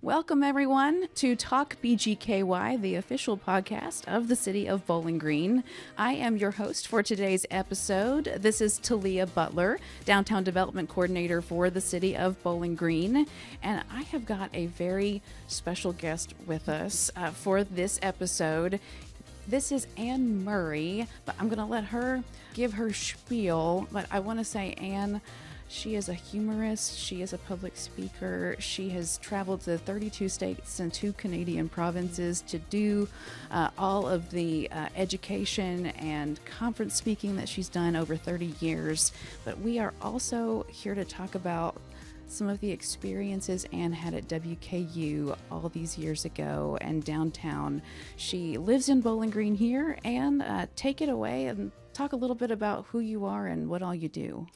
Welcome, everyone, to Talk BGKY, the official podcast of the city of Bowling Green. I am your host for today's episode. This is Talia Butler, Downtown Development Coordinator for the city of Bowling Green. And I have got a very special guest with us for this episode. This is Anne Murray, but I'm going to let her give her spiel. But I want to say, Anne, she is a humorist, she is a public speaker, she has traveled to 32 states and 2 Canadian provinces to do all of the education and conference speaking that she's done over 30 years. But we are also here to talk about some of the experiences Anne had at WKU all these years ago and downtown. She lives in Bowling Green here. Anne, take it away and talk a little bit about who you are and what all you do.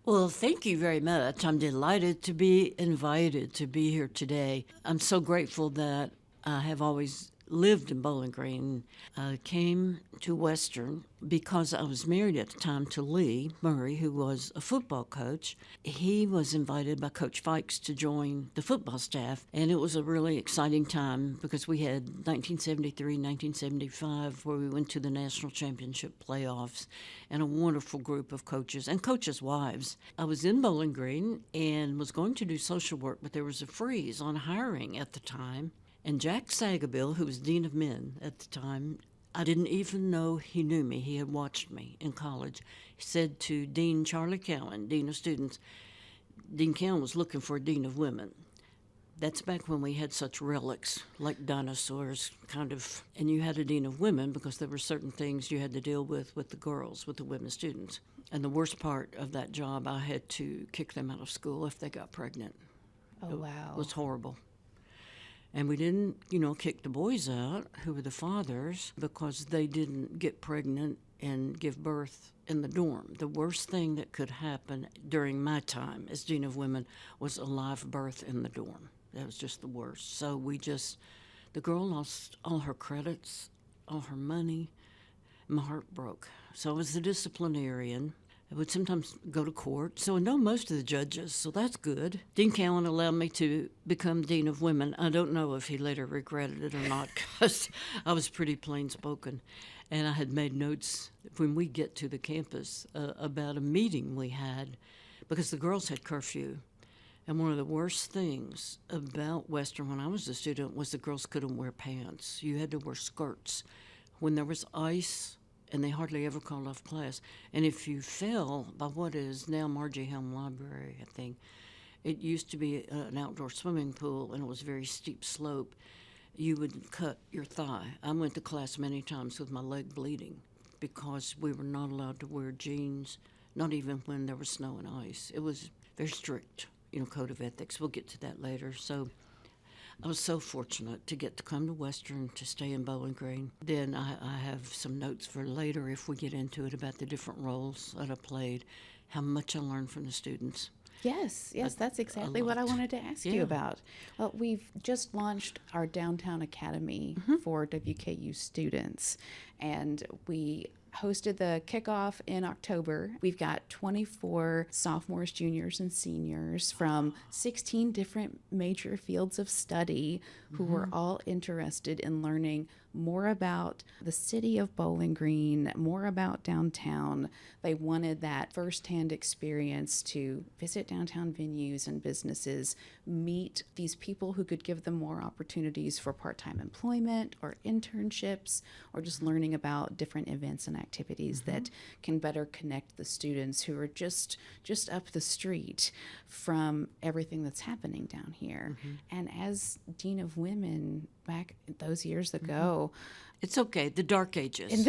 Well, thank you very much. I'm delighted to be invited to be here today. I'm so grateful that I have always lived in Bowling Green. I came to Western because I was married at the time to Lee Murray, who was a football coach. He was invited by Coach Fikes to join the football staff, and it was a really exciting time because we had 1973, 1975, where we went to the national championship playoffs, and a wonderful group of coaches and coaches' wives. I was in Bowling Green and was going to do social work, but there was a freeze on hiring at the time. And Jack Sagabill, who was Dean of Men at the time, I didn't even know he knew me. He had watched me in college. He said to Dean Charlie Cowan, Dean of Students, Dean Cowan was looking for a Dean of Women. That's back when we had such relics, like dinosaurs, kind of. And you had a Dean of Women because there were certain things you had to deal with the girls, with the women students. And the worst part of that job, I had to kick them out of school if they got pregnant. Oh, wow. It was horrible. And we didn't, kick the boys out, who were the fathers, because they didn't get pregnant and give birth in the dorm. The worst thing that could happen during my time as Dean of Women was a live birth in the dorm. That was just the worst. So the girl lost all her credits, all her money. My heart broke. So I was the disciplinarian. I would sometimes go to court, so I know most of the judges, so that's good. Dean Cowan allowed me to become Dean of Women. I don't know if he later regretted it or not, because I was pretty plain-spoken. And I had made notes when we get to the campus about a meeting we had, because the girls had curfew. And one of the worst things about Western when I was a student was the girls couldn't wear pants. You had to wear skirts. When there was ice, and they hardly ever called off class. And if you fell by what is now Margie Helm Library, I think, it used to be an outdoor swimming pool, and it was a very steep slope, you would cut your thigh. I went to class many times with my leg bleeding because we were not allowed to wear jeans, not even when there was snow and ice. It was very strict, code of ethics. We'll get to that later. So I was so fortunate to get to come to Western, to stay in Bowling Green. Then I have some notes for later if we get into it about the different roles that I played, how much I learned from the students. Yes, that's exactly what I wanted to ask you about. Well, we've just launched our Downtown Academy for WKU students, and we hosted the kickoff in October. We've got 24 sophomores, juniors, and seniors from 16 different major fields of study who were all interested in learning more about the city of Bowling Green, more about downtown. They wanted that firsthand experience to visit downtown venues and businesses, meet these people who could give them more opportunities for part-time employment or internships, or just learning about different events and activities that can better connect the students who are just up the street from everything that's happening down here. And as Dean of Women back those years ago, it's okay, the dark ages.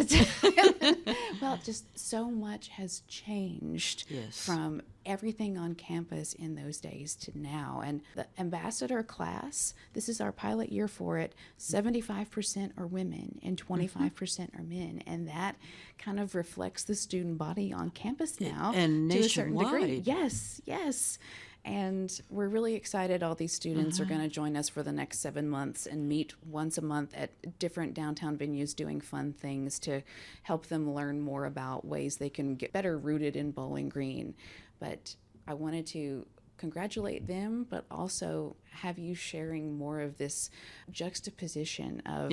Well, just so much has changed from everything on campus in those days to now. And the ambassador class, this is our pilot year for it, 75% are women and 25% are men. And that kind of reflects the student body on campus now. And to a certain degree. nationwide. Yes. And we're really excited all these students are going to join us for the next 7 months and meet once a month at different downtown venues doing fun things to help them learn more about ways they can get better rooted in Bowling Green. But I wanted to congratulate them, but also have you sharing more of this juxtaposition of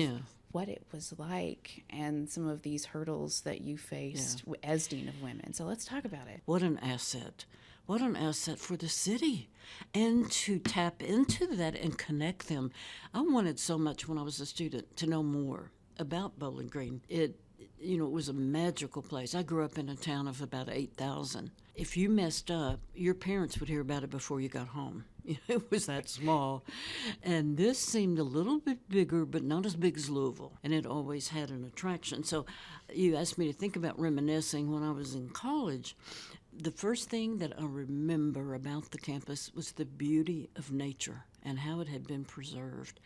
what it was like and some of these hurdles that you faced as Dean of Women. So let's talk about it. What an asset. What an asset for the city. And to tap into that and connect them. I wanted so much when I was a student to know more about Bowling Green. It was a magical place. I grew up in a town of about 8,000. If you messed up, your parents would hear about it before you got home. It was that small. And this seemed a little bit bigger, but not as big as Louisville. And it always had an attraction. So you asked me to think about reminiscing when I was in college. The first thing that I remember about the campus was the beauty of nature and how it had been preserved.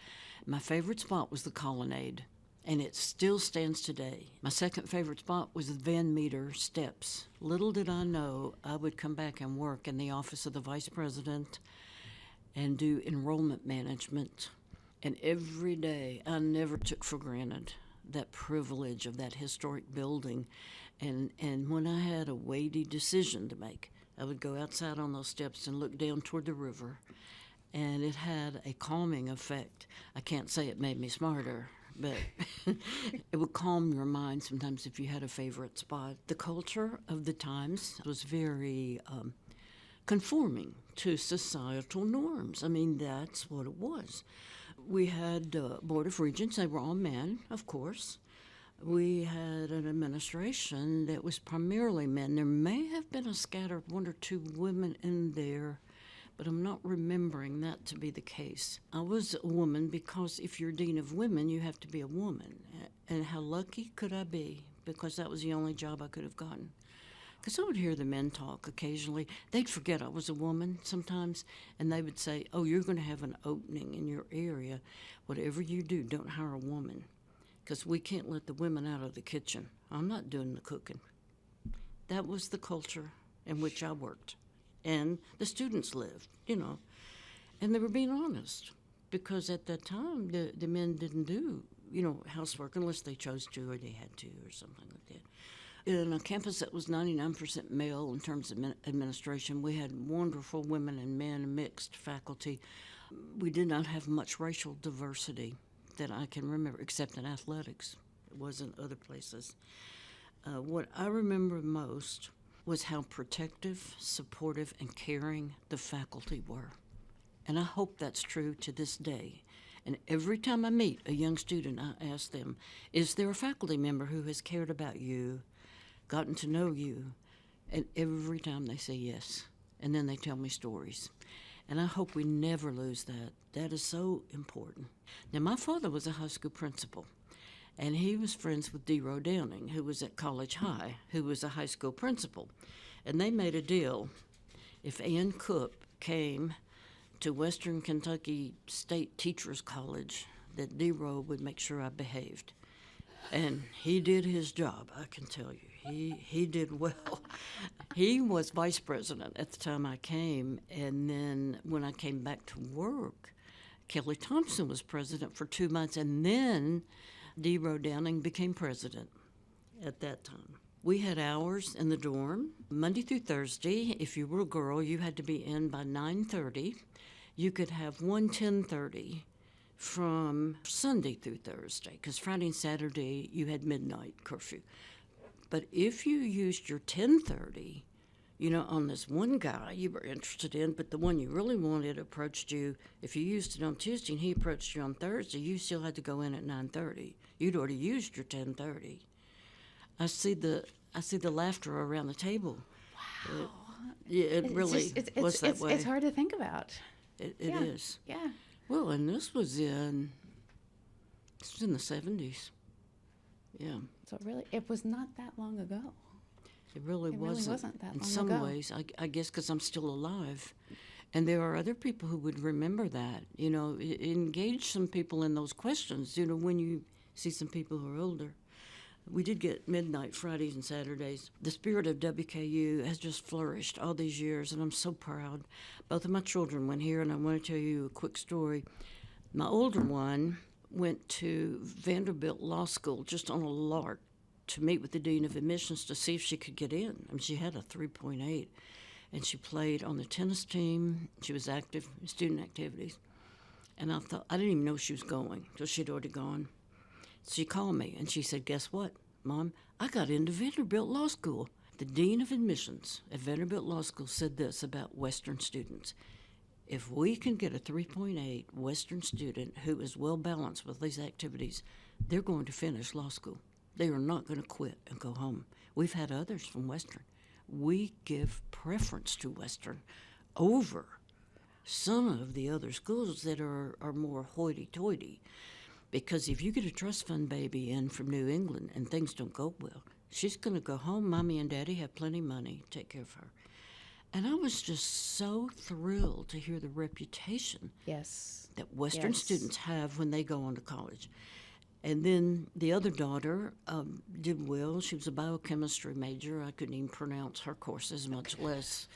My favorite spot was the colonnade, and it still stands today. My second favorite spot was the Van Meter steps. Little did I know I would come back and work in the office of the vice president and do enrollment management. And every day, I never took for granted that privilege of that historic building. And when I had a weighty decision to make, I would go outside on those steps and look down toward the river, and it had a calming effect. I can't say it made me smarter, but it would calm your mind sometimes if you had a favorite spot. The culture of the times was very conforming to societal norms. I mean, that's what it was. We had Board of Regents. They were all men, of course. We had an administration that was primarily men. There may have been a scatter of one or two women in there, but I'm not remembering that to be the case. I was a woman because if you're Dean of Women, you have to be a woman. And how lucky could I be? Because that was the only job I could have gotten. Because I would hear the men talk occasionally. They'd forget I was a woman sometimes, and they would say, oh, you're going to have an opening in your area. Whatever you do, don't hire a woman, because we can't let the women out of the kitchen. I'm not doing the cooking. That was the culture in which I worked. And the students lived, And they were being honest, because at that time, the men didn't do, housework unless they chose to or they had to or something like that. In a campus that was 99% male in terms of administration, we had wonderful women and men, mixed faculty. We did not have much racial diversity that I can remember, except in athletics. It wasn't other places. What I remember most was how protective, supportive, and caring the faculty were. And I hope that's true to this day. And every time I meet a young student, I ask them, is there a faculty member who has cared about you, gotten to know you? And every time they say yes. And then they tell me stories. And I hope we never lose that. That is so important. Now, my father was a high school principal, and he was friends with D. Rowe Downing, who was at College High, who was a high school principal. And they made a deal. If Ann Cook came to Western Kentucky State Teachers College, that D. Rowe would make sure I behaved. And he did his job, I can tell you. He did well. He was vice president at the time I came, and then when I came back to work, Kelly Thompson was president for 2 months, and then D. Rowe Downing became president at that time. We had hours in the dorm, Monday through Thursday. If you were a girl, you had to be in by 9:30. You could have one 10:30 from Sunday through Thursday, because Friday and Saturday you had midnight curfew. But if you used your 10:30, on this one guy you were interested in, but the one you really wanted approached you, if you used it on Tuesday and he approached you on Thursday, you still had to go in at 9:30. You'd already used your 10:30. I see the laughter around the table. Wow. It really was that way. It's hard to think about. It is. Yeah. Well, and this was in the 70s. Yeah. So really, it was not that long ago. It really wasn't that long in some ago. ways, I guess because I'm still alive. And there are other people who would remember that. Engage some people in those questions, when you see some people who are older. We did get midnight Fridays and Saturdays. The spirit of WKU has just flourished all these years, and I'm so proud. Both of my children went here, and I want to tell you a quick story. My older one went to Vanderbilt Law School just on a lark to meet with the Dean of Admissions to see if she could get in. I mean, she had a 3.8. and she played on the tennis team. She was active in student activities. And I thought, I didn't even know she was going till she'd already gone. She called me and she said, "Guess what, Mom? I got into Vanderbilt Law School." The Dean of Admissions at Vanderbilt Law School said this about Western students: if we can get a 3.8 Western student who is well balanced with these activities, they're going to finish law school. They are not going to quit and go home. We've had others from Western. We give preference to Western over some of the other schools that are more hoity-toity. Because if you get a trust fund baby in from New England and things don't go well, she's going to go home. Mommy and Daddy have plenty of money to take care of her. And I was just so thrilled to hear the reputation that Western students have when they go on to college. And then the other daughter did well. She was a biochemistry major. I couldn't even pronounce her courses, much less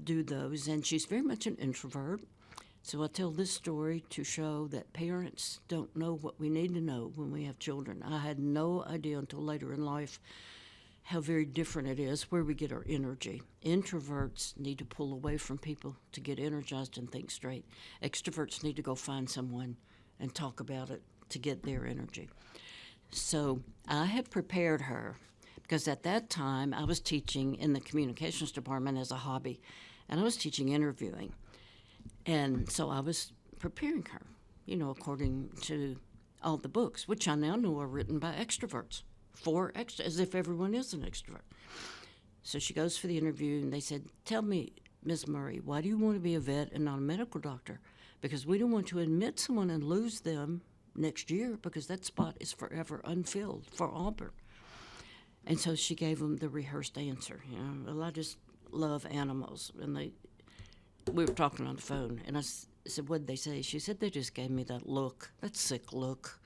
do those. And she's very much an introvert. So I tell this story to show that parents don't know what we need to know when we have children. I had no idea until later in life how very different it is where we get our energy. Introverts need to pull away from people to get energized and think straight. Extroverts need to go find someone and talk about it to get their energy. So I had prepared her because at that time I was teaching in the communications department as a hobby, and I was teaching interviewing. And so I was preparing her, according to all the books, which I now know are written by extroverts, as if everyone is an extrovert. So she goes for the interview, and they said, "Tell me, Ms. Murray, why do you want to be a vet and not a medical doctor? Because we don't want to admit someone and lose them next year because that spot is forever unfilled for Auburn." And so she gave them the rehearsed answer. Well, I just love animals. And we were talking on the phone, and I said, "What'd they say?" She said, "They just gave me that look, that sick look."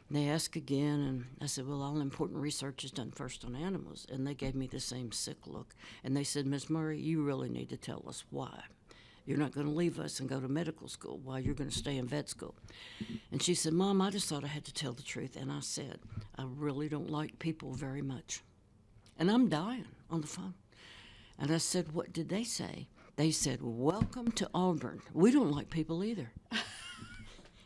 And they asked again, and I said, "Well, all important research is done first on animals." And they gave me the same sick look. And they said, "Ms. Murray, you really need to tell us why. You're not going to leave us and go to medical school. Why you're going to stay in vet school." And she said, "Mom, I just thought I had to tell the truth." And I said, "I really don't like people very much. And I'm dying on the phone." And I said, "What did they say?" They said, "Welcome to Auburn. We don't like people either."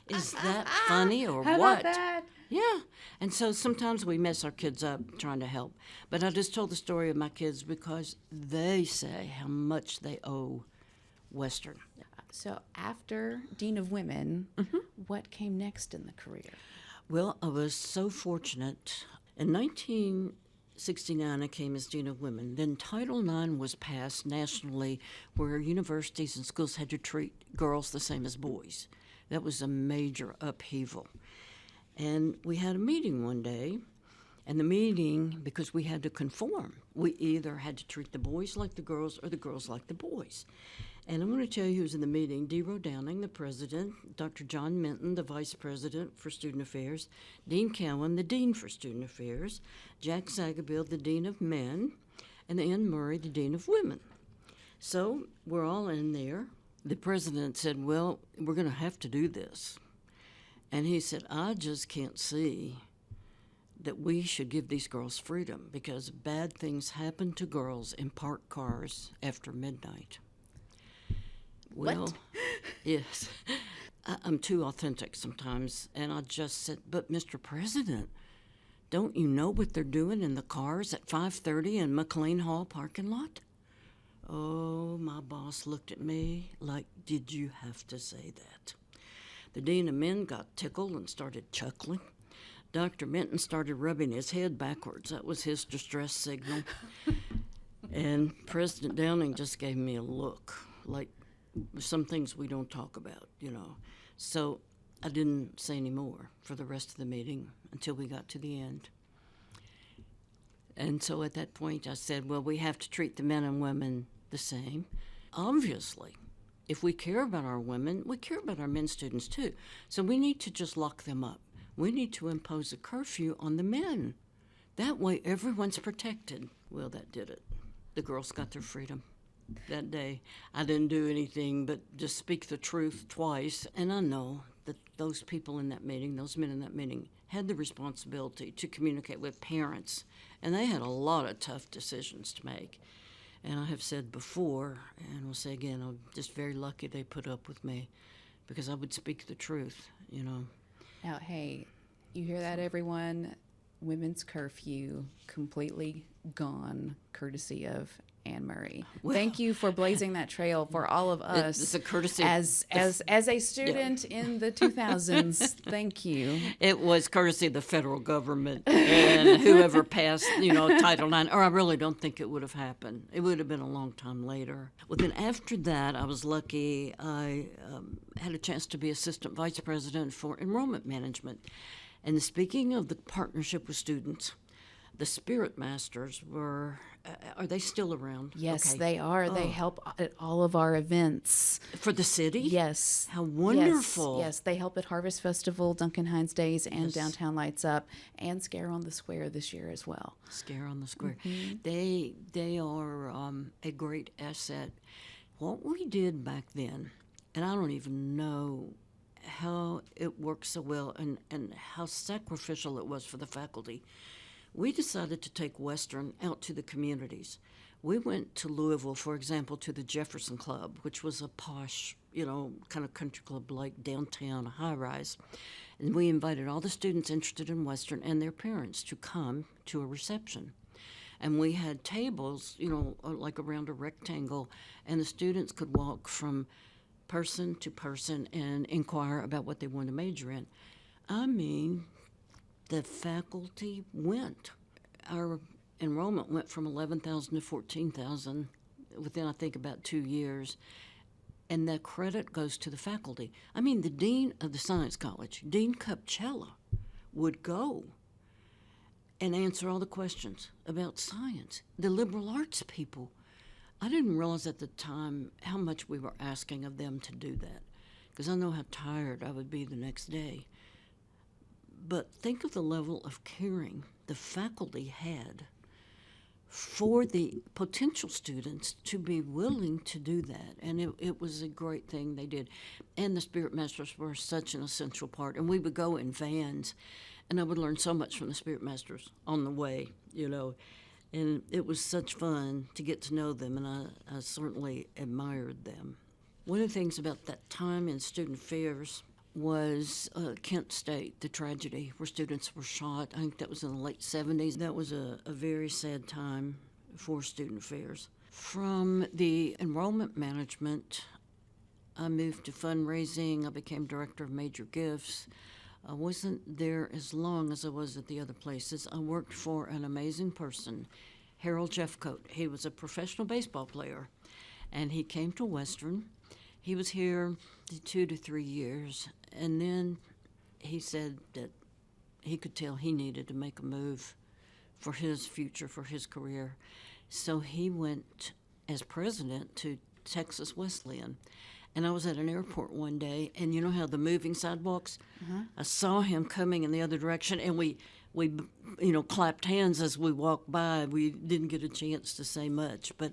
Is that funny or How what? about that? Yeah. And so sometimes we mess our kids up trying to help. But I just told the story of my kids because they say how much they owe Western. So after Dean of Women, what came next in the career? Well, I was so fortunate. In 1969, I came as Dean of Women. Then Title IX was passed nationally where universities and schools had to treat girls the same as boys. That was a major upheaval. And we had a meeting one day, and the meeting, because we had to conform, we either had to treat the boys like the girls or the girls like the boys. And I'm going to tell you who was in the meeting: D. Downing, the president; Dr. John Minton, the vice president for student affairs; Dean Cowan, the dean for student affairs; Jack Zagabill, the dean of men; and Ann Murray, the dean of women. So we're all in there. The president said, "Well, we're going to have to do this." And he said, "I just can't see that we should give these girls freedom because bad things happen to girls in parked cars after midnight." Well, What? Yes. I'm too authentic sometimes. And I just said, "But Mr. President, don't you know what they're doing in the cars at 5:30 in McLean Hall parking lot?" Oh, my boss looked at me like, "Did you have to say that?" The dean of men got tickled and started chuckling. Dr. Minton started rubbing his head backwards. That was his distress signal. And President Downing just gave me a look, like some things we don't talk about, So I didn't say any more for the rest of the meeting until we got to the end. And so at that point I said, "Well, we have to treat the men and women the same. Obviously, if we care about our women, we care about our men students too. So we need to just lock them up. We need to impose a curfew on the men. That way everyone's protected." Well, that did it. The girls got their freedom that day. I didn't do anything but just speak the truth twice. And I know that those people in that meeting, those men in that meeting, had the responsibility to communicate with parents. And they had a lot of tough decisions to make. And I have said before, and will say again, I'm just very lucky they put up with me because I would speak the truth, you know. Now, hey, you hear that, everyone? Women's curfew completely gone, courtesy of Anne Murray. Well, thank you for blazing that trail for all of us. It's a courtesy as a student in the 2000s. Thank you. It was courtesy of the federal government and whoever passed, Title IX. Or I really don't think it would have happened. It would have been a long time later. Well, then after that, I was lucky. I had a chance to be assistant vice president for enrollment management. And speaking of the partnership with students, the Spirit Masters are they still around? Yes, okay. They are. They help at all of our events. For the city? Yes. How wonderful. Yes, they help at Harvest Festival, Duncan Hines Days, and Downtown Lights Up, and Scare on the Square this year as well. Scare on the Square. Mm-hmm. They are a great asset. What we did back then, and I don't even know how it worked so well and how sacrificial it was for the faculty. We decided to take Western out to the communities. We went to Louisville, for example, to the Jefferson Club, which was a posh, kind of country club like downtown, high-rise. And we invited all the students interested in Western and their parents to come to a reception. And we had tables, like around a rectangle, and the students could walk from person to person and inquire about what they wanted to major in. I mean, the faculty went. Our enrollment went from 11,000 to 14,000 within, I think, about 2 years. And that credit goes to the faculty. I mean, the dean of the Science College, Dean Kupchella, would go and answer all the questions about science. The liberal arts people, I didn't realize at the time how much we were asking of them to do that, because I know how tired I would be the next day. But think of the level of caring the faculty had for the potential students to be willing to do that. And it was a great thing they did. And the Spirit Masters were such an essential part. And we would go in vans, and I would learn so much from the Spirit Masters on the way, And it was such fun to get to know them, and I certainly admired them. One of the things about that time in student affairs was Kent State, the tragedy where students were shot. I think that was in the late 70s. That was a very sad time for student affairs. From the enrollment management, I moved to fundraising. I became director of major gifts. I wasn't there as long as I was at the other places. I worked for an amazing person, Harold Jeffcoat. He was a professional baseball player, and he came to Western. He was here 2 to 3 years, and then he said that he could tell he needed to make a move for his future, for his career. So he went as president to Texas Wesleyan. And I was at an airport one day, and you know how the moving sidewalks? I saw him coming in the other direction, and we clapped hands as we walked by. We didn't get a chance to say much, but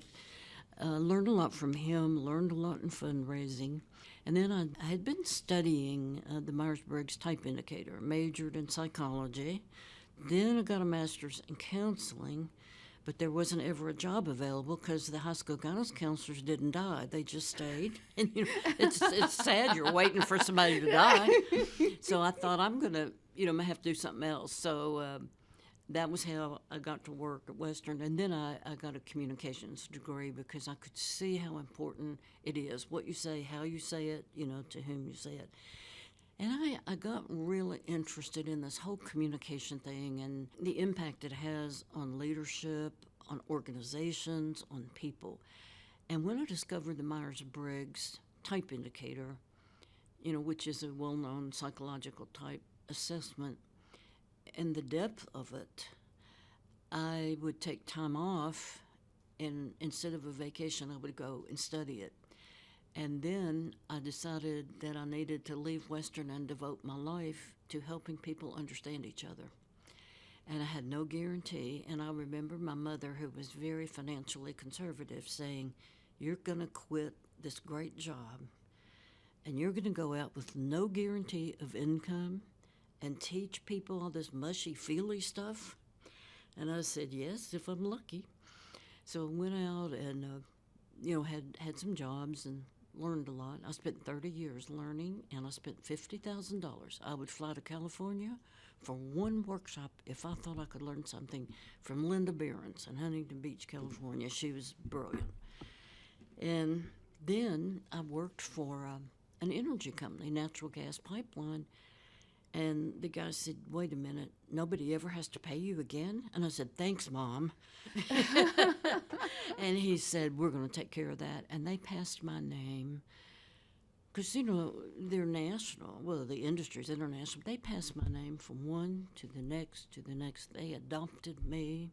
learned a lot from him, learned a lot in fundraising. And then I had been studying the Myers-Briggs type indicator, majored in psychology. Then I got a master's in counseling, but there wasn't ever a job available because the high school guidance counselors didn't die. They just stayed. And it's sad you're waiting for somebody to die. So I thought I'm going to, have to do something else. So that was how I got to work at Western. And then I got a communications degree because I could see how important it is, what you say, how you say it, to whom you say it. And I got really interested in this whole communication thing and the impact it has on leadership, on organizations, on people. And when I discovered the Myers-Briggs type indicator, which is a well-known psychological type assessment, and the depth of it, I would take time off, and instead of a vacation, I would go and study it. And then I decided that I needed to leave Western and devote my life to helping people understand each other. And I had no guarantee. And I remember my mother, who was very financially conservative, saying, "You're going to quit this great job, and you're going to go out with no guarantee of income and teach people all this mushy-feely stuff?" And I said, "Yes, if I'm lucky." So I went out and, had some jobs and learned a lot. I spent 30 years learning, and I spent $50,000. I would fly to California for one workshop if I thought I could learn something from Linda Behrens in Huntington Beach, California. She was brilliant. And then I worked for an energy company, natural gas pipeline. And the guy said, "Wait a minute, nobody ever has to pay you again?" And I said, "Thanks, Mom." And he said, "We're going to take care of that." And they passed my name because, they're national. Well, the industry's international. They passed my name from one to the next to the next. They adopted me.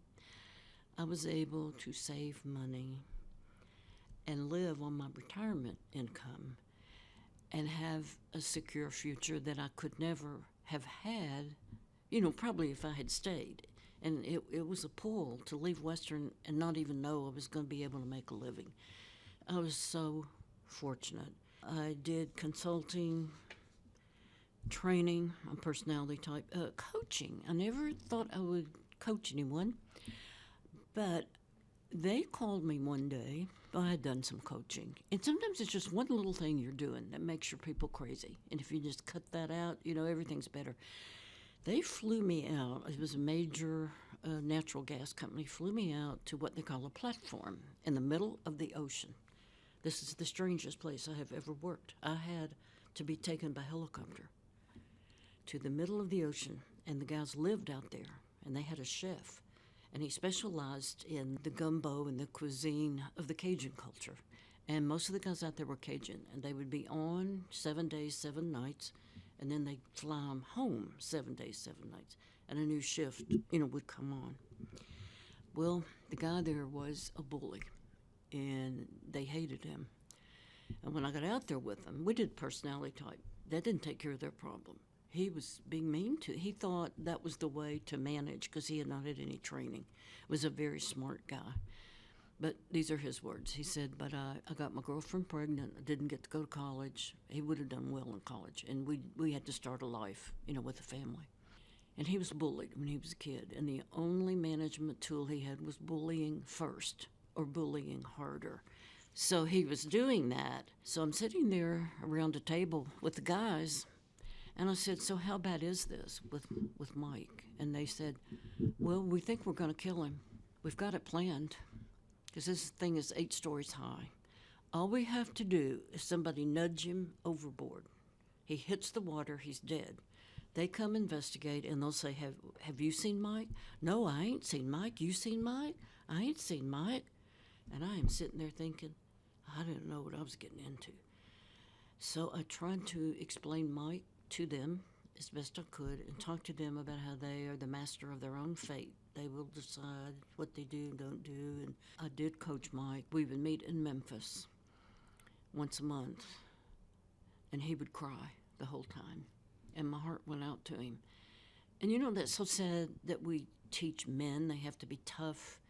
I was able to save money and live on my retirement income and have a secure future that I could never have had, probably if I had stayed. And it was a pull to leave Western and not even know I was going to be able to make a living. I was so fortunate. I did consulting, training, I'm personality type, coaching. I never thought I would coach anyone, but they called me one day. I had done some coaching. And sometimes it's just one little thing you're doing that makes your people crazy. And if you just cut that out, everything's better. They flew me out. It was a major natural gas company, flew me out to what they call a platform in the middle of the ocean. This is the strangest place I have ever worked. I had to be taken by helicopter to the middle of the ocean, and the guys lived out there, and they had a chef. And he specialized in the gumbo and the cuisine of the Cajun culture. And most of the guys out there were Cajun. And they would be on 7 days, 7 nights, and then they'd fly them home 7 days, 7 nights. And a new shift, would come on. Well, the guy there was a bully, and they hated him. And when I got out there with them, we did personality type. That didn't take care of their problem. He was being mean to. He thought that was the way to manage because he had not had any training. Was a very smart guy. But these are his words. He said, "But I got my girlfriend pregnant. I didn't get to go to college. He would have done well in college. And we had to start a life, with a family." And he was bullied when he was a kid. And the only management tool he had was bullying first or bullying harder. So he was doing that. So I'm sitting there around a table with the guys. And I said, "So how bad is this with Mike?" And they said, "Well, we think we're going to kill him. We've got it planned because this thing is 8 stories high. All we have to do is somebody nudge him overboard. He hits the water, he's dead. They come investigate, and they'll say, have you seen Mike? No, I ain't seen Mike. You seen Mike? I ain't seen Mike." And I am sitting there thinking, I didn't know what I was getting into. So I tried to explain Mike to them as best I could and talk to them about how they are the master of their own fate. They will decide what they do and don't do. And I did coach Mike. We would meet in Memphis once a month, and he would cry the whole time. And my heart went out to him. And that's so sad that we teach men they have to be tough,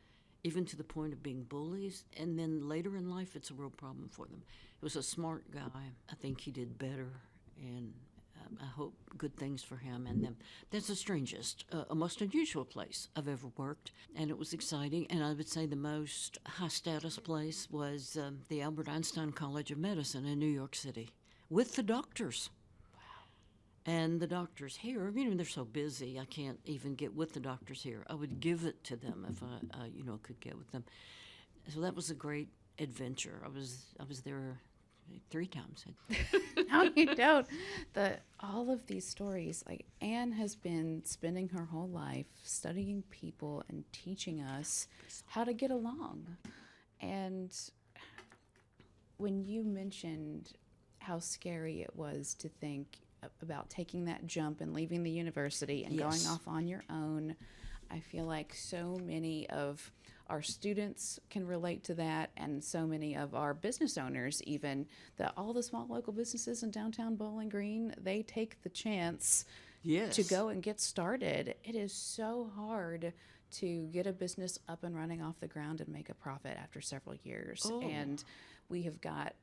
even to the point of being bullies, and then later in life it's a real problem for them. He was a smart guy. I think he did better, and I hope good things for him and them. That's the strangest, a most unusual place I've ever worked, and it was exciting. And I would say the most high-status place was the Albert Einstein College of Medicine in New York City with the doctors. Wow. And the doctors here, they're so busy, I can't even get with the doctors here. I would give it to them if I could get with them. So that was a great adventure. I was there 3 times. No, you don't. All of these stories, like Anne has been spending her whole life studying people and teaching us how to get along. And when you mentioned how scary it was to think about taking that jump and leaving the university and going off on your own, I feel like so many of our students can relate to that, and so many of our business owners, even all the small local businesses in downtown Bowling Green, they take the chance to go and get started. It is so hard to get a business up and running off the ground and make a profit after several years. And we have got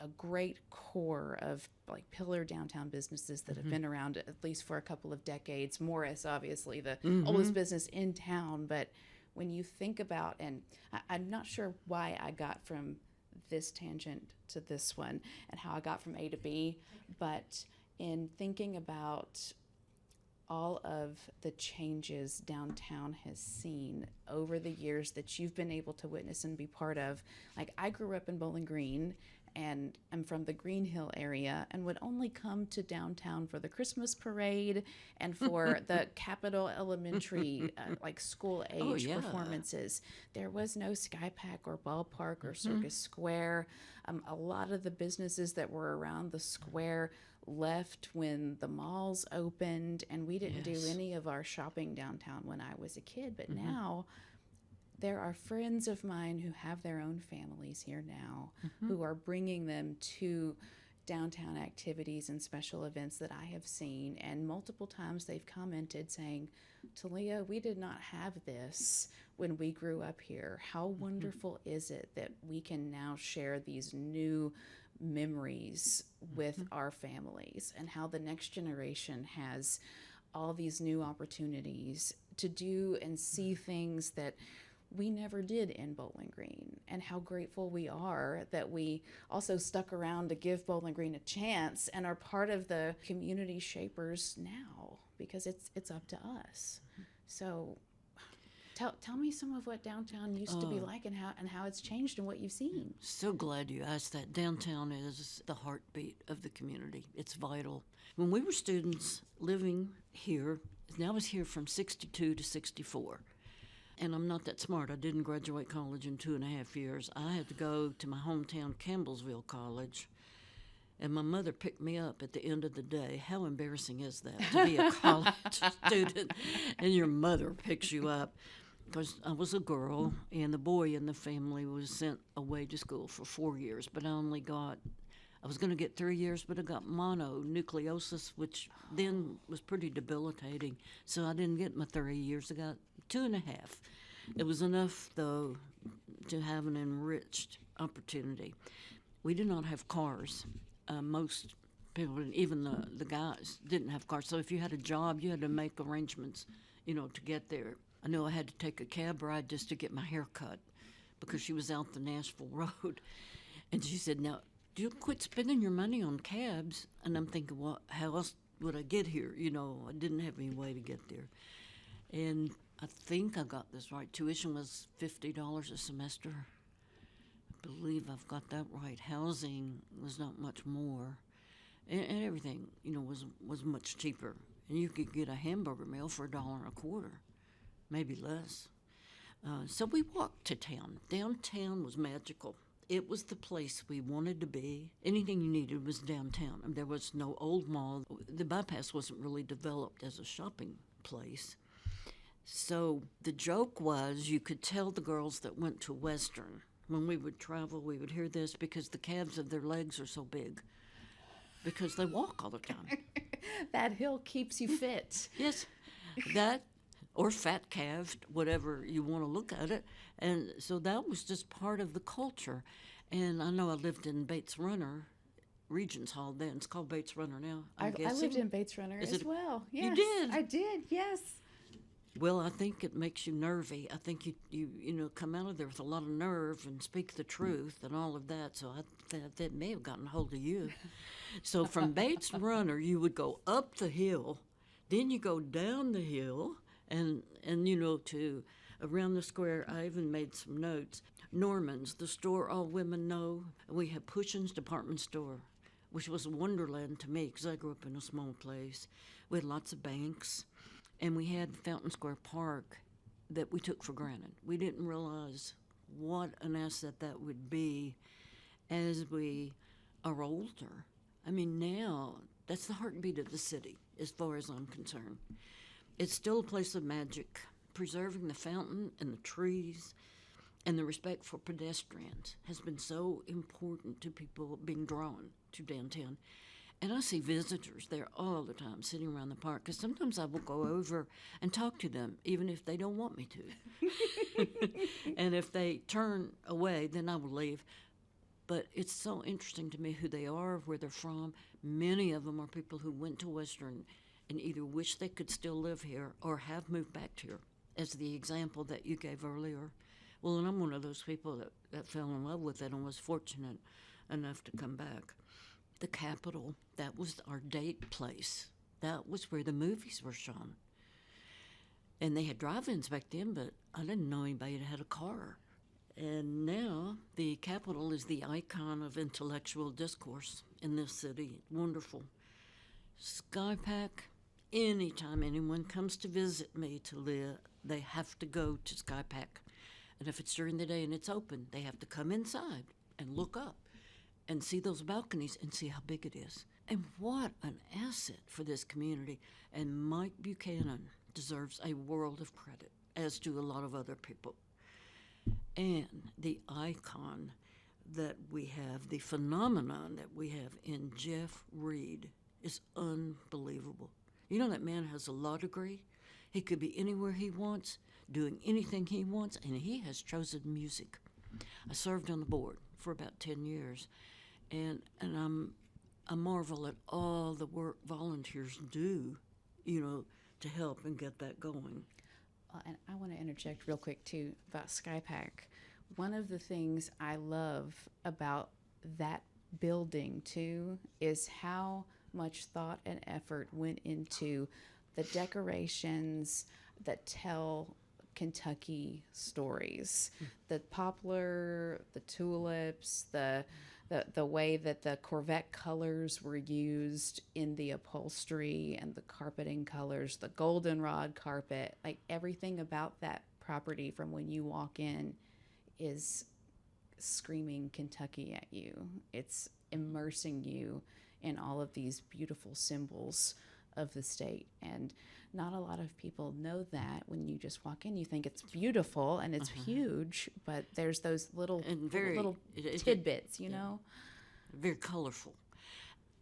a great core of like pillar downtown businesses that have been around at least for a couple of decades. Morris, obviously, the oldest business in town, but when you think about, and I'm not sure why I got from this tangent to this one and how I got from A to B, but in thinking about all of the changes downtown has seen over the years that you've been able to witness and be part of. Like, I grew up in Bowling Green and I'm from the Green Hill area and would only come to downtown for the Christmas parade and for the Capitol Elementary like school age performances. There was no Sky Pack or ballpark or Circus Square. A lot of the businesses that were around the square left when the malls opened, and we didn't do any of our shopping downtown when I was a kid. But now there are friends of mine who have their own families here now, who are bringing them to downtown activities and special events that I have seen. And multiple times they've commented saying, Talia, we did not have this when we grew up here. How wonderful is it that we can now share these new memories with our families, and how the next generation has all these new opportunities to do and see things that we never did in Bowling Green, and how grateful we are that we also stuck around to give Bowling Green a chance and are part of the community shapers now, because it's up to us. So tell me some of what downtown used to be like, and how it's changed and what you've seen. So glad you asked that. Downtown is the heartbeat of the community. It's vital. When we were students living here, and I was here from 62 to 64. And I'm not that smart. I didn't graduate college in 2.5 years. I had to go to my hometown, Campbellsville College, and my mother picked me up at the end of the day. How embarrassing is that, to be a college student and your mother picks you up? Because I was a girl, and the boy in the family was sent away to school for 4 years, but I was going to get 3 years, but I got mononucleosis, which then was pretty debilitating. So I didn't get my 3 years. I got 2.5. It was enough, though, to have an enriched opportunity. We did not have cars. Most people, even the guys, didn't have cars. So if you had a job, you had to make arrangements, to get there. I know I had to take a cab ride just to get my hair cut because she was out the Nashville Road. And she said, now, do you quit spending your money on cabs? And I'm thinking, well, how else would I get here? I didn't have any way to get there. And I think I got this right. Tuition was $50 a semester. I believe I've got that right. Housing was not much more. And everything, was much cheaper. And you could get a hamburger meal for $1.25, maybe less. So we walked to town. Downtown was magical. It was the place we wanted to be. Anything you needed was downtown. There was no old mall. The bypass wasn't really developed as a shopping place. So the joke was you could tell the girls that went to Western. When we would travel, we would hear this because the calves of their legs are so big. Because they walk all the time. That hill keeps you fit. Yes, that or fat-calved, whatever you want to look at it. And so that was just part of the culture. And I know I lived in Bates Runner, Regents Hall then. It's called Bates Runner now, I lived in Bates Runner as well. Yes, you did? I did, yes. Well, I think it makes you nervy. I think you come out of there with a lot of nerve and speak the truth and all of that. So that may have gotten hold of you. So from Bates Runner, you would go up the hill, then you go down the hill, and to around the square. I even made some notes. Norman's, the store all women know. We had Pushin's department store, which was a wonderland to me because I grew up in a small place. We had lots of banks, and we had Fountain Square Park that we took for granted. We didn't realize what an asset that would be as we are older. I mean, now that's the heartbeat of the city as far as I'm concerned. It's still a place of magic, preserving the fountain and the trees, and the respect for pedestrians has been so important to people being drawn to downtown. And I see visitors there all the time sitting around the park, because sometimes I will go over and talk to them, even if they don't want me to. And if they turn away, then I will leave. But it's so interesting to me who they are, where they're from. Many of them are people who went to Western and either wish they could still live here or have moved back here as the example that you gave earlier. Well, and I'm one of those people that fell in love with it and was fortunate enough to come back. The Capitol, that was our date place. That was where the movies were shown. And they had drive-ins back then, but I didn't know anybody that had a car. And now the Capitol is the icon of intellectual discourse in this city. Wonderful. SkyPack, anytime anyone comes to visit me to live, they have to go to SkyPack. And if it's during the day and it's open, they have to come inside and look up and see those balconies and see how big it is. And what an asset for this community. And Mike Buchanan deserves a world of credit, as do a lot of other people. And the icon that we have, the phenomenon that we have in Jeff Reed is unbelievable. You know, that man has a law degree. He could be anywhere he wants, doing anything he wants, and he has chosen music. I served on the board for about 10 years, and I marvel at all the work volunteers do, you know, to help and get that going. And I want to interject real quick, too, about SkyPack. One of the things I love about that building, too, is how much thought and effort went into the decorations that tell Kentucky stories. The poplar, the tulips, the way that the Corvette colors were used in the upholstery and the carpeting colors, the goldenrod carpet, like everything about that property from when you walk in is screaming Kentucky at you. It's immersing you in all of these beautiful symbols of the state. And not a lot of people know that. When you just walk in, you think it's beautiful and it's huge, but there's those little tidbits, you know? Very colorful.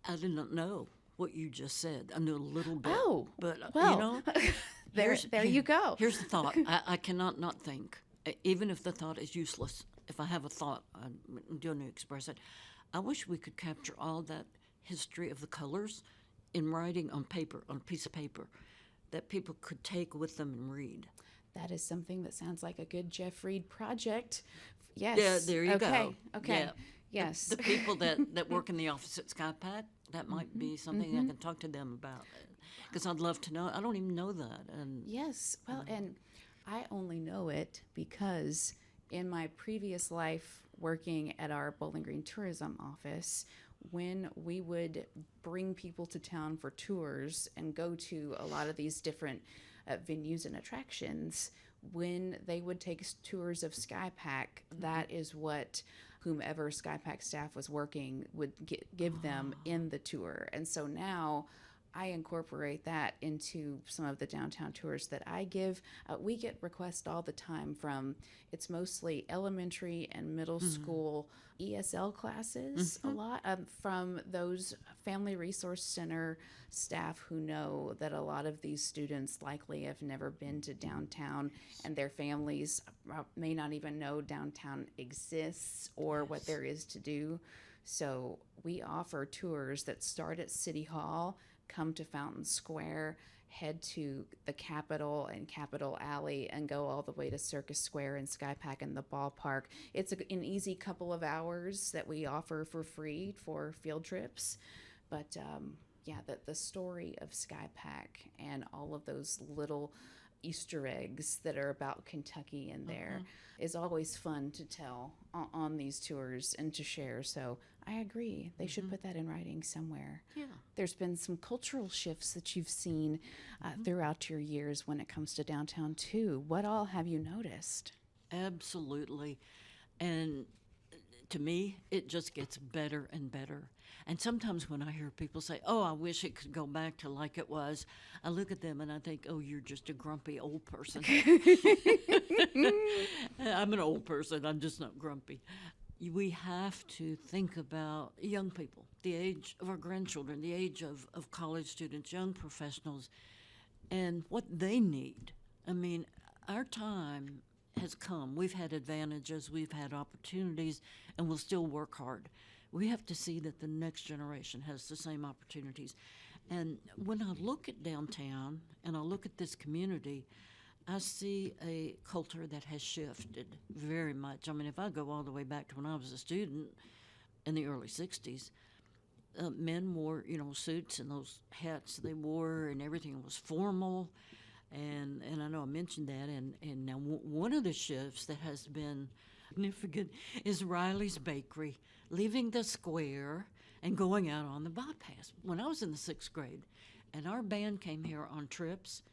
I did not know what you just said. I knew a little bit. Oh, but well, you know, there you go. Here's the thought. I cannot not think, even if the thought is useless. If I have a thought, I'm going to express it. I wish we could capture all that history of the colors in writing on paper, on a piece of paper, that people could take with them and read. That is something that sounds like a good Jeff Reed project. Yes. Yeah, there you go. Okay. Yeah. Yes. The people that work in the office at SkyPack, that might be something I can talk to them about. Because I'd love to know. I don't even know that. And yes. Well, and I only know it because in my previous life working at our Bowling Green tourism office, when we would bring people to town for tours and go to a lot of these different venues and attractions, when they would take tours of SkyPack, that is what whomever SkyPack staff was working would give them in the tour. And so now I incorporate that into some of the downtown tours that I give. We get requests all the time from, it's mostly elementary and middle school ESL classes, a lot from those Family Resource Center staff who know that a lot of these students likely have never been to downtown, and their families may not even know downtown exists or what there is to do. So we offer tours that start at City Hall, come to Fountain Square, head to the Capitol and Capitol Alley, and go all the way to Circus Square and SkyPack and the ballpark. It's an easy couple of hours that we offer for free for field trips. But yeah, the story of SkyPack and all of those little Easter eggs that are about Kentucky in there is always fun to tell on these tours and to share. So I agree. They should put that in writing somewhere. Yeah. There's been some cultural shifts that you've seen throughout your years when it comes to downtown too. What all have you noticed? Absolutely. And to me, it just gets better and better. And sometimes when I hear people say, oh, I wish it could go back to like it was, I look at them and I think, oh, you're just a grumpy old person. I'm an old person. I'm just not grumpy. We have to think about young people, the age of our grandchildren, the age of college students, young professionals, and what they need. I mean, our time has come. We've had advantages, we've had opportunities, and we'll still work hard. We have to see that the next generation has the same opportunities. And when I look at downtown and I look at this community, I see a culture that has shifted very much. I mean, if I go all the way back to when I was a student in the early 60s, men wore, suits and those hats they wore, and everything was formal. And I know I mentioned that. And now one of the shifts that has been significant is Riley's Bakery, leaving the square and going out on the bypass. When I was in the 6th grade, and our band came here on trips,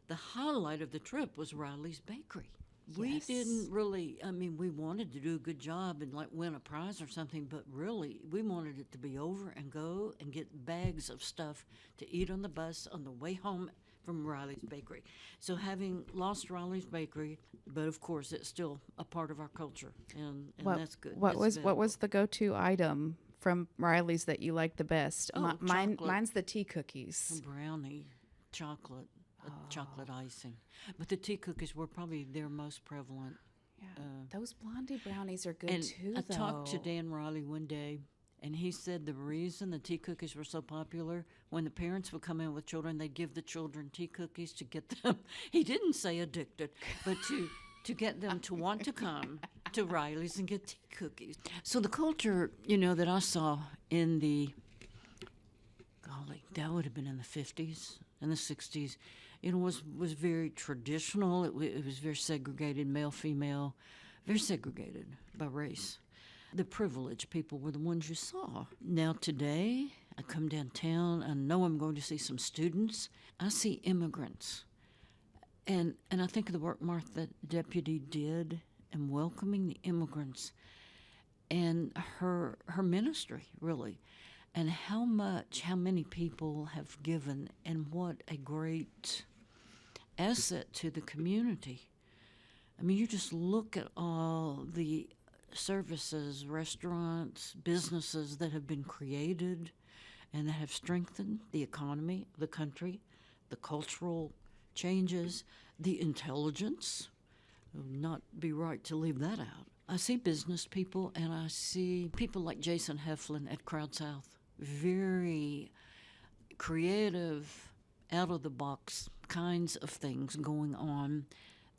the highlight of the trip was Riley's Bakery. We Yes. didn't really, I mean, we wanted to do a good job and like win a prize or something, but really we wanted it to be over and go and get bags of stuff to eat on the bus on the way home from Riley's Bakery. So having lost Riley's Bakery, but of course it's still a part of our culture, and that's good. What It's was available. the go-to item from Riley's that you liked the best? Oh, Mine, chocolate. mine's the tea cookies. Brownie, chocolate, chocolate icing. But the tea cookies were probably their most prevalent. Yeah, those blondie brownies are good And too. I though. talked to Dan Riley one day, and he said the reason the tea cookies were so popular, when the parents would come in with children, they'd give the children tea cookies to get them, he didn't say addicted, but to get them to want to come to Riley's and get tea cookies. So the culture, that I saw in the, golly, that would have been in the 50s and the 60s, was very traditional. It was very segregated, male, female, very segregated by race. The privileged people were the ones you saw. Now today, I come downtown, I know I'm going to see some students. I see immigrants. And I think of the work Martha Deputy did in welcoming the immigrants and her ministry, really, and how many people have given, and what a great asset to the community. I mean, you just look at all the services, restaurants, businesses that have been created and that have strengthened the economy of the country, the cultural changes, the intelligence. It would not be right to leave that out. I see business people, and I see people like Jason Heflin at Crowd South, very creative, out-of-the-box kinds of things going on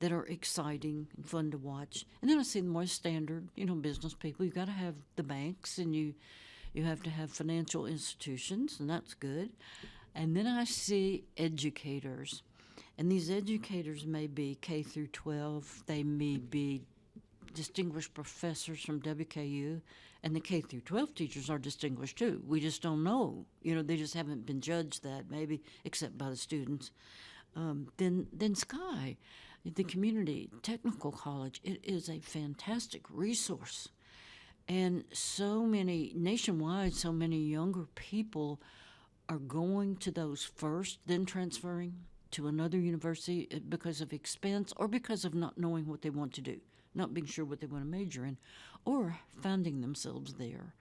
that are exciting and fun to watch. And then I see the more standard, business people. You've got to have the banks, and you have to have financial institutions, and that's good. And then I see educators. And these educators may be K through 12. They may be distinguished professors from WKU, and the K through 12 teachers are distinguished too. We just don't know. They just haven't been judged that, maybe, except by the students. Then Sky, the community technical college, it is a fantastic resource. And so many, nationwide, so many younger people are going to those first, then transferring to another university because of expense or because of not knowing what they want to do, not being sure what they want to major in, or finding themselves there.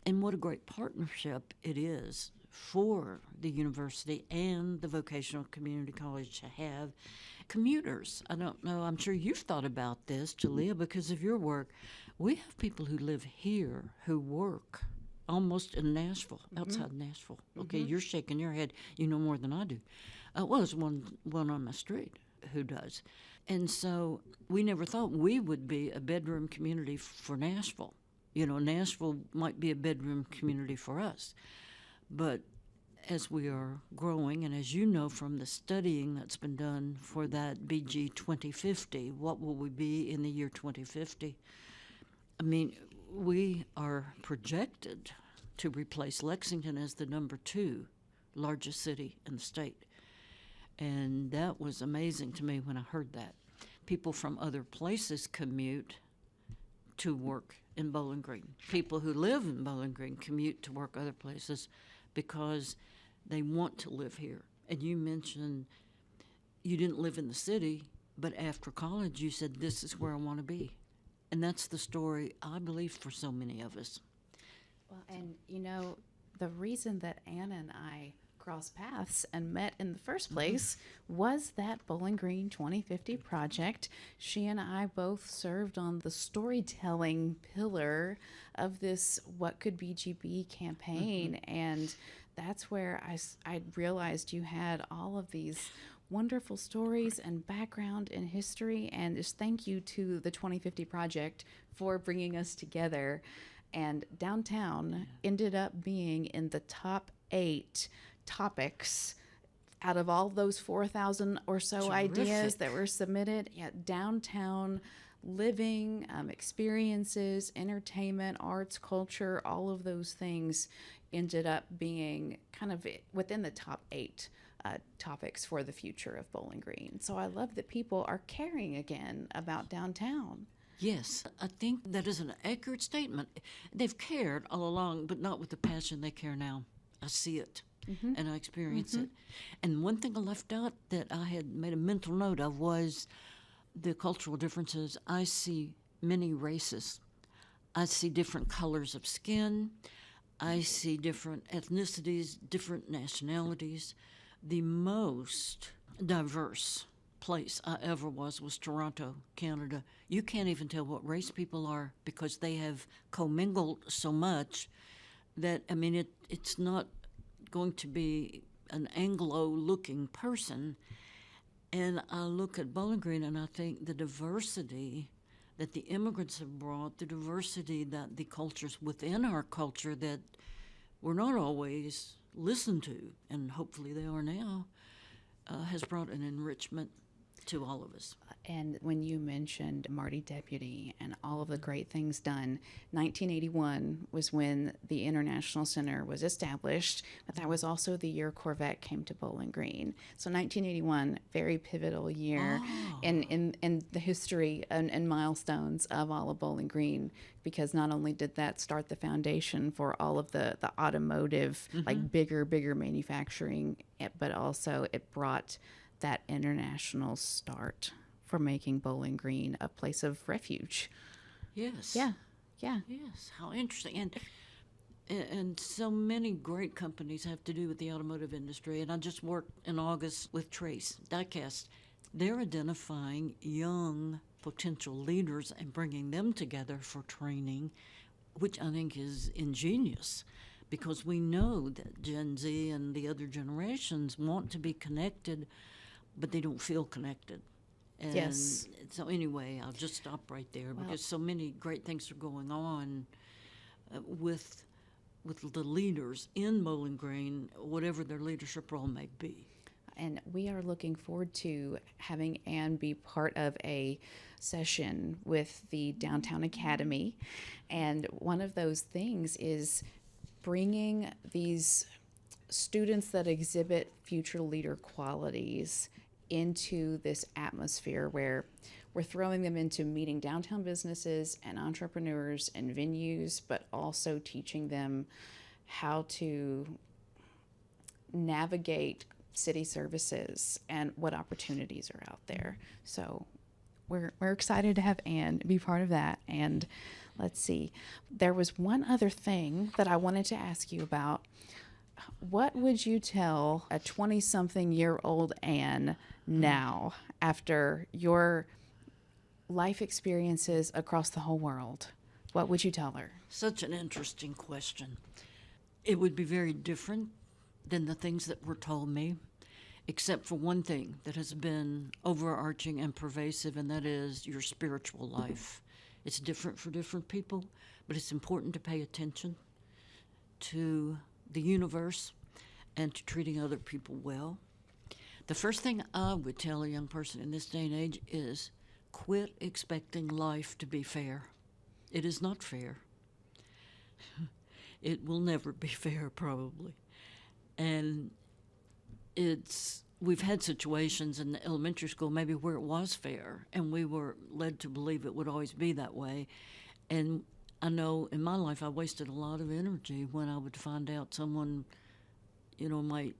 And what a great partnership it is for the university and the vocational community college to have commuters. I don't know, I'm sure you've thought about this, Talia, because of your work. We have people who live here who work almost in Nashville, outside Nashville. Okay, you're shaking your head. You know more than I do. Well, there's one on my street who does. And so we never thought we would be a bedroom community for Nashville. Nashville might be a bedroom community for us. But as we are growing, and as you know from the studying that's been done for that BG 2050, what will we be in the year 2050? I mean, we are projected to replace Lexington as the number 2 largest city in the state. And that was amazing to me when I heard that. People from other places commute to work in Bowling Green. People who live in Bowling Green commute to work other places because they want to live here. And you mentioned you didn't live in the city, but after college you said, this is where I want to be. And that's the story, I believe, for so many of us. Well, and the reason that Anna and I crossed paths and met in the first place was that Bowling Green 2050 project. She and I both served on the storytelling pillar of this What Could BGB campaign, and that's where I realized you had all of these wonderful stories and background and history. And just thank you to the 2050 Project for bringing us together. And downtown ended up being in the top 8 topics out of all those 4,000 or so ideas that were submitted. Yeah, downtown living, experiences, entertainment, arts, culture, all of those things ended up being kind of within the top 8 topics for the future of Bowling Green. So I love that people are caring again about downtown. Yes, I think that is an accurate statement. They've cared all along, but not with the passion they care now. I see it. And I experience it. And one thing I left out that I had made a mental note of was the cultural differences. I see many races. I see different colors of skin. I see different ethnicities, different nationalities. The most diverse place I ever was Toronto, Canada. You can't even tell what race people are because they have commingled so much that, I mean, it's not going to be an Anglo-looking person. And I look at Bowling Green and I think the diversity that the immigrants have brought, the diversity that the cultures within our culture that were not always listened to, and hopefully they are now, has brought an enrichment to all of us. And when you mentioned Marty Deputy and all of the great things done, 1981 was when the International Center was established, but that was also the year Corvette came to Bowling Green. So 1981, very pivotal year in the history and milestones of all of Bowling Green, because not only did that start the foundation for all of the automotive, like bigger manufacturing, but also it brought that international start for making Bowling Green a place of refuge. Yes. Yeah. Yes. How interesting. And so many great companies have to do with the automotive industry. And I just worked in August with Trace Diecast. They're identifying young potential leaders and bringing them together for training, which I think is ingenious, because we know that Gen Z and the other generations want to be connected, but they don't feel connected. And yes. So anyway, I'll just stop right there because so many great things are going on with the leaders in Bowling Green, whatever their leadership role may be. And we are looking forward to having Anne be part of a session with the Downtown Academy. And one of those things is bringing these students that exhibit future leader qualities into this atmosphere where we're throwing them into meeting downtown businesses and entrepreneurs and venues, but also teaching them how to navigate city services and what opportunities are out there. So we're excited to have Anne be part of that. And let's see, there was one other thing that I wanted to ask you about. What would you tell a 20-something-year-old Anne now after your life experiences across the whole world? What would you tell her? Such an interesting question. It would be very different than the things that were told me, except for one thing that has been overarching and pervasive, and that is your spiritual life. It's different for different people, but it's important to pay attention to the universe and to treating other people well. The first thing I would tell a young person in this day and age is quit expecting life to be fair. It is not fair. It will never be fair, probably. And we've had situations in the elementary school maybe where it was fair, and we were led to believe it would always be that way. And I know in my life I wasted a lot of energy when I would find out someone, might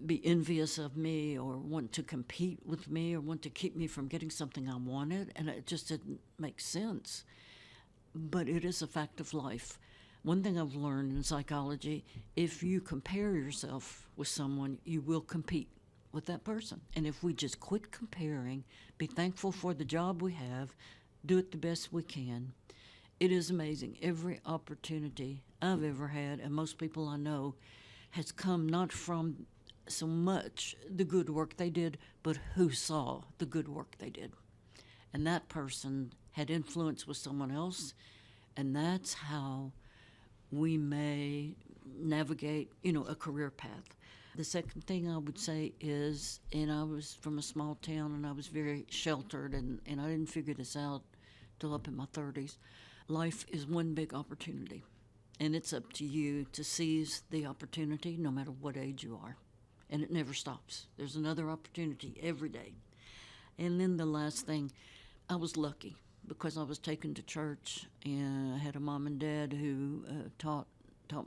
be envious of me or want to compete with me or want to keep me from getting something I wanted, and it just didn't make sense. But it is a fact of life. One thing I've learned in psychology, if you compare yourself with someone, you will compete with that person. And if we just quit comparing, be thankful for the job we have, do it the best we can, it is amazing. Every opportunity I've ever had, and most people I know, has come not from so much the good work they did, but who saw the good work they did. And that person had influence with someone else, and that's how we may navigate, a career path. The second thing I would say is, and I was from a small town and I was very sheltered, and I didn't figure this out till up in my 30s. Life is one big opportunity, and it's up to you to seize the opportunity no matter what age you are. And it never stops. There's another opportunity every day. And then the last thing, I was lucky because I was taken to church, and I had a mom and dad who taught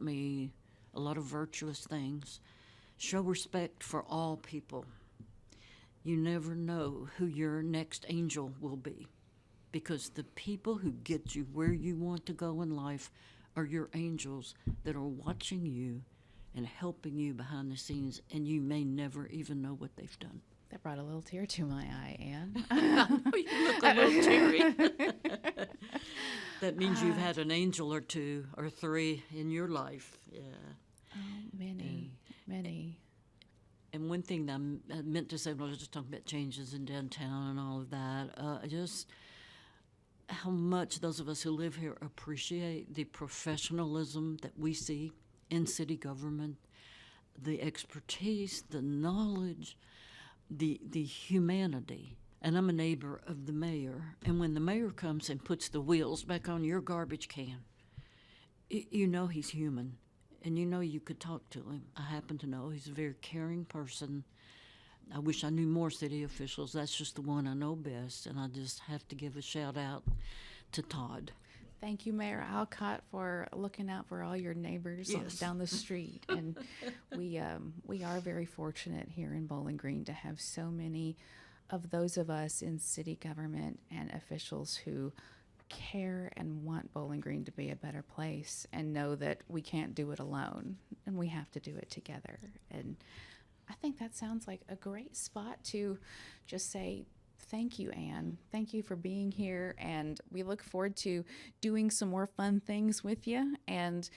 me a lot of virtuous things. Show respect for all people. You never know who your next angel will be, because the people who get you where you want to go in life are your angels that are watching you and helping you behind the scenes, and you may never even know what they've done. That brought a little tear to my eye, Anne. I know you look a little teary. That means you've had an angel or two or three in your life. Yeah. Oh, many. And one thing that I meant to say when I was just talking about changes in downtown and all of that, just how much those of us who live here appreciate the professionalism that we see in city government, the expertise, the knowledge, the humanity. And I'm a neighbor of the mayor, and when the mayor comes and puts the wheels back on your garbage can, you know he's human, and you know you could talk to him. I happen to know he's a very caring person. I wish I knew more city officials. That's just the one I know best, and I just have to give a shout out to Todd. Thank you, Mayor Alcott, for looking out for all your neighbors Yes. down the street. And we are very fortunate here in Bowling Green to have so many of those of us in city government and officials who care and want Bowling Green to be a better place and know that we can't do it alone and we have to do it together. And I think that sounds like a great spot to just say, thank you, Anne. Thank you for being here, and we look forward to doing some more fun things with you. And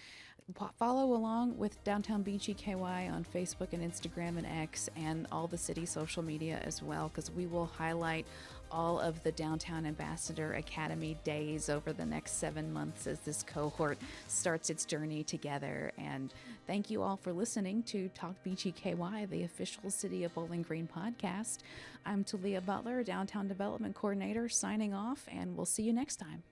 follow along with Downtown BGKY on Facebook and Instagram and X and all the city social media as well, because we will highlight all of the Downtown Ambassador Academy days over the next 7 months as this cohort starts its journey together. And thank you all for listening to Talk BGKY, the official City of Bowling Green podcast. I'm Talia Butler, Downtown Development Coordinator, signing off, and we'll see you next time.